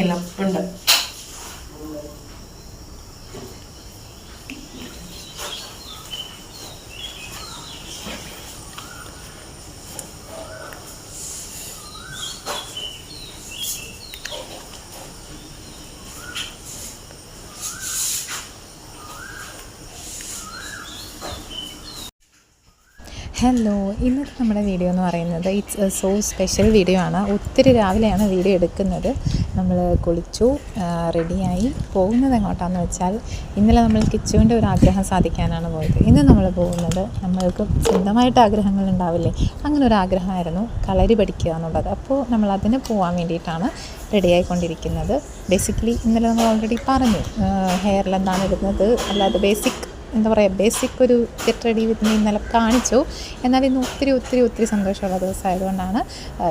എളുപ്പുണ്ട്. Hello, ഇന്നത്തെ നമ്മുടെ video എന്ന് പറയുന്നത് ഇറ്റ്സ് സോ സ്പെഷ്യൽ വീഡിയോ ആണ്. ഒത്തിരി രാവിലെയാണ് വീഡിയോ എടുക്കുന്നത്. നമ്മൾ കുളിച്ചു റെഡിയായി പോകുന്നത് എങ്ങോട്ടാണെന്ന് വെച്ചാൽ, ഇന്നലെ നമ്മൾ കിച്ചുവിൻ്റെ ഒരു ആഗ്രഹം സാധിക്കാനാണ് പോയത്. ഇന്ന് നമ്മൾ പോകുന്നത്, നമ്മൾക്ക് സ്വന്തമായിട്ട് ആഗ്രഹങ്ങൾ ഉണ്ടാവില്ലേ, അങ്ങനെ ഒരു ആഗ്രഹമായിരുന്നു കളരി പഠിക്കുക എന്നുള്ളത്. അപ്പോൾ നമ്മൾ അതിന് പോകാൻ വേണ്ടിയിട്ടാണ് റെഡിയായിക്കൊണ്ടിരിക്കുന്നത്. ബേസിക്കലി ഇന്നലെ നമ്മൾ ഓൾറെഡി പറഞ്ഞു ഹെയറിൽ എന്താണ് ഇടുന്നത്, അല്ലാതെ ബേസിക് ഒരു ഗെറ്റ് റെഡി വിത്ത് മീ ഇന്നലെ കാണിച്ചു. എന്നാൽ ഇന്ന് ഒത്തിരി സന്തോഷമുള്ള ദിവസമായതുകൊണ്ടാണ്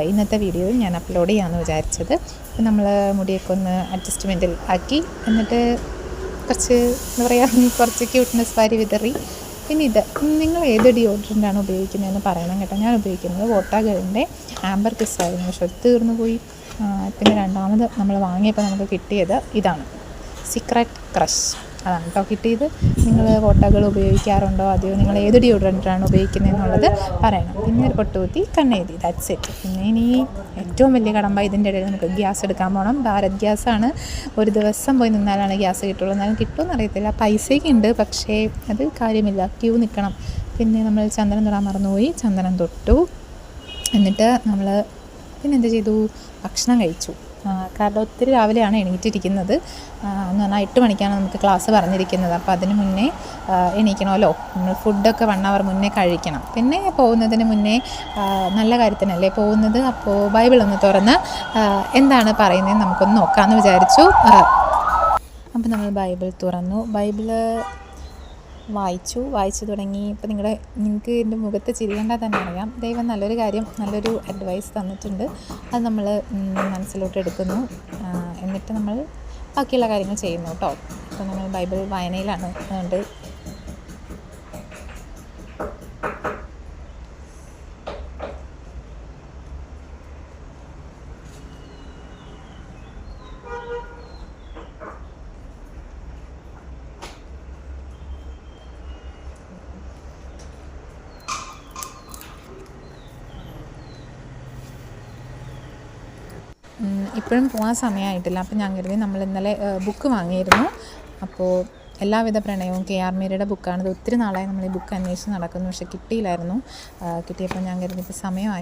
ഇന്നത്തെ വീഡിയോയും ഞാൻ അപ്ലോഡ് ചെയ്യാമെന്ന് വിചാരിച്ചത്. ഇപ്പം നമ്മൾ മുടിയൊക്കെ ഒന്ന് അഡ്ജസ്റ്റ്മെൻറ്റിൽ ആക്കി, എന്നിട്ട് കുറച്ച് ക്യൂട്ട്നെസ് വാരി വിതറി. പിന്നെ നിങ്ങൾ ഏത് ഡിയോഡ്രൻ്റാണ് ഉപയോഗിക്കുന്നതെന്ന് പറയണം കേട്ടോ. ഞാൻ ഉപയോഗിക്കുന്നത് വോട്ടാഗേളിൻ്റെ ആംബർ കിസ് ആയിരുന്നു, പക്ഷെ അത് തീർന്നു പോയി. പിന്നെ രണ്ടാമത് നമ്മൾ വാങ്ങിയപ്പോൾ നമുക്ക് കിട്ടിയത് ഇതാണ്, സീക്രട്ട് ക്രഷ്. അതാണ് കേട്ടോ കിട്ടിയത്. നിങ്ങൾ വോട്ടാഗേൾ ഉപയോഗിക്കാറുണ്ടോ, അതെയോ നിങ്ങൾ ഏത് ഡിയോഡ്രൻ്റാണ് ഉപയോഗിക്കുന്നതെന്നുള്ളത് പറയണം. പിന്നെ ഒരു പൊട്ടുകുത്തി കണ്ണെഴുതി, ദാറ്റ്സ് ഇറ്റ്. പിന്നെ ഇനി ഏറ്റവും വലിയ കടമ്പ, ഇതിൻ്റെ ഇടയിൽ നമുക്ക് ഗ്യാസ് എടുക്കാൻ പോകണം. ഭാരത് ഗ്യാസാണ്. ഒരു ദിവസം പോയി നിന്നാലാണ് ഗ്യാസ് കിട്ടുള്ളൂ. എന്നാലും കിട്ടുമെന്ന് അറിയത്തില്ല. പൈസയൊക്കെ ഉണ്ട്, പക്ഷേ അത് കാര്യമില്ല, ക്യൂ നിൽക്കണം. പിന്നെ നമ്മൾ ചന്ദനം തൊടാൻ മറന്നുപോയി, ചന്ദനം തൊട്ടു. എന്നിട്ട് നമ്മൾ പിന്നെന്ത് ചെയ്തു, ഭക്ഷണം കഴിച്ചു. കാരണം ഒത്തിരി രാവിലെയാണ് എണീറ്റിരിക്കുന്നത്. എന്ന് പറഞ്ഞാൽ 8 മണിക്കാണ് നമുക്ക് ക്ലാസ് പറഞ്ഞിരിക്കുന്നത്. അപ്പോൾ അതിന് മുന്നേ എണീക്കണമല്ലോ. നമ്മൾ ഫുഡൊക്കെ 1 hour മുന്നേ കഴിക്കണം. പിന്നെ പോകുന്നതിന് മുന്നേ നല്ല കാര്യത്തിനല്ലേ പോകുന്നത്, അപ്പോൾ ബൈബിളൊന്ന് തുറന്ന് എന്താണ് പറയുന്നതെന്ന് നമുക്കൊന്ന് നോക്കാമെന്ന് വിചാരിച്ചു. അപ്പോൾ നമ്മൾ ബൈബിൾ തുറന്നു, ബൈബിള് വായിച്ചു തുടങ്ങി. ഇപ്പോൾ നിങ്ങൾക്ക് എൻ്റെ മുഖത്ത് ചിരി കണ്ടാൽ തന്നെ അറിയാം, ദൈവം നല്ലൊരു അഡ്വൈസ് തന്നിട്ടുണ്ട്. അത് നമ്മൾ മനസ്സിലോട്ട് എടുക്കുന്നു. എന്നിട്ട് നമ്മൾ ബാക്കിയുള്ള കാര്യങ്ങൾ ചെയ്യുന്നു കേട്ടോ. അപ്പോൾ നമ്മൾ ബൈബിൾ വായനയിലാണ്. അതുകൊണ്ട് ഇപ്പോഴും പോകാൻ സമയമായിട്ടില്ല. അപ്പോൾ ഞാൻ കരുതി, നമ്മൾ ഇന്നലെ ബുക്ക് വാങ്ങിയിരുന്നു. അപ്പോൾ എല്ലാവിധ പ്രണയവും KR മീരയുടെ ബുക്കാണിത്. ഒത്തിരി നാളായി നമ്മൾ ഈ ബുക്ക് അന്വേഷിച്ച് നടക്കുന്നു, പക്ഷേ കിട്ടിയില്ലായിരുന്നു. കിട്ടിയപ്പോൾ ഞാൻ കരുതി ഇപ്പോൾ സമയമായി.